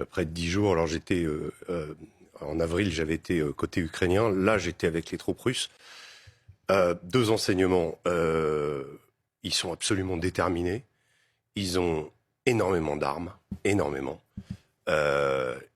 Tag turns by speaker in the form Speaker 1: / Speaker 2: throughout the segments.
Speaker 1: près de 10 jours. Alors j'étais en avril, j'avais été côté ukrainien. Là, j'étais avec les troupes russes. Deux enseignements. Ils sont absolument déterminés. Ils ont énormément d'armes, énormément.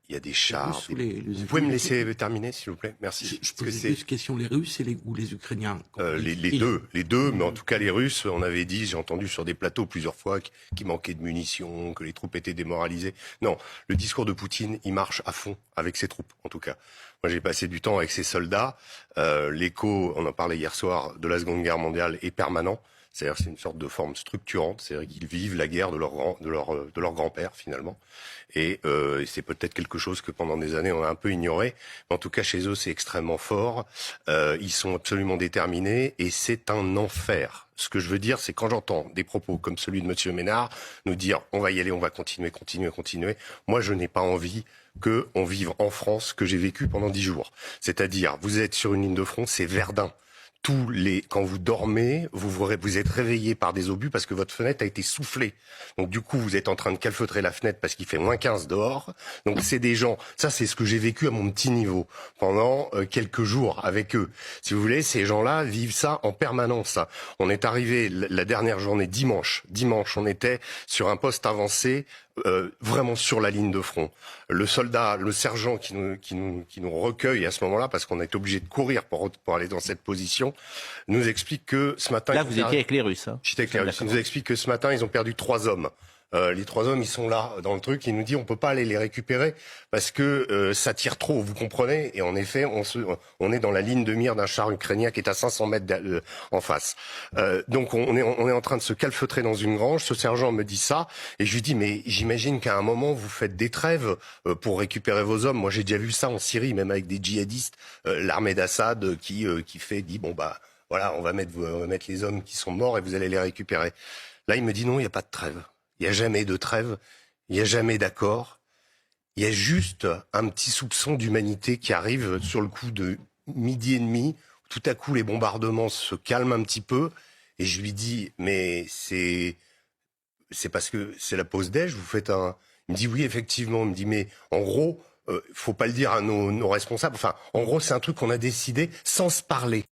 Speaker 1: Il y a des chars. Vous pouvez me laisser terminer, s'il vous plaît? Merci.
Speaker 2: Je pose plus question, les Russes ou les Ukrainiens?
Speaker 1: Les deux, mais en tout cas les Russes, on avait dit, j'ai entendu sur des plateaux plusieurs fois qu'il manquait de munitions, que les troupes étaient démoralisées. Non, le discours de Poutine, il marche à fond avec ses troupes, en tout cas. Moi, j'ai passé du temps avec ses soldats. L'écho, on en parlait hier soir, de la Seconde Guerre mondiale est permanent. C'est-à-dire c'est une sorte de forme structurante, c'est-à-dire qu'ils vivent la guerre de leur grand-père finalement. Et c'est peut-être quelque chose que pendant des années on a un peu ignoré. Mais en tout cas chez eux c'est extrêmement fort. Ils sont absolument déterminés et c'est un enfer. Ce que je veux dire, c'est quand j'entends des propos comme celui de Monsieur Ménard nous dire on va y aller, on va continuer. Moi je n'ai pas envie qu'on vive en France que j'ai vécu pendant 10 jours. C'est-à-dire vous êtes sur une ligne de front, c'est Verdun. Quand vous dormez, vous êtes réveillé par des obus parce que votre fenêtre a été soufflée. Donc du coup, vous êtes en train de calfeutrer la fenêtre parce qu'il fait moins 15 dehors. Donc c'est des gens, ça c'est ce que j'ai vécu à mon petit niveau pendant quelques jours avec eux. Si vous voulez, ces gens-là vivent ça en permanence. On est arrivé la dernière journée dimanche, on était sur un poste avancé vraiment sur la ligne de front. Le soldat, le sergent qui nous recueille à ce moment-là, parce qu'on est obligé de courir pour aller dans cette position, nous explique que ce matin...
Speaker 3: Là, vous étiez avec les Russes. Hein.
Speaker 1: J'étais avec les Russes. Il nous explique que ce matin, ils ont perdu 3 hommes. Les 3 hommes, ils sont là dans le truc. Il nous dit on peut pas aller les récupérer parce que ça tire trop, vous comprenez. Et en effet, on est dans la ligne de mire d'un char ukrainien qui est à 500 mètres en face. Donc on est en train de se calfeutrer dans une grange. Ce sergent me dit ça et je lui dis mais j'imagine qu'à un moment vous faites des trêves pour récupérer vos hommes. Moi j'ai déjà vu ça en Syrie, même avec des djihadistes, l'armée d'Assad qui dit bon bah voilà on va mettre les hommes qui sont morts et vous allez les récupérer. Là il me dit non, il n'y a pas de trêve. Il n'y a jamais de trêve, il n'y a jamais d'accord. Il y a juste un petit soupçon d'humanité qui arrive sur le coup de midi et demi. Tout à coup, les bombardements se calment un petit peu. Et je lui dis, mais c'est parce que c'est la pause déj, vous faites un... Il me dit, oui, effectivement. Il me dit, mais en gros, faut pas le dire à nos responsables. Enfin, en gros, c'est un truc qu'on a décidé sans se parler.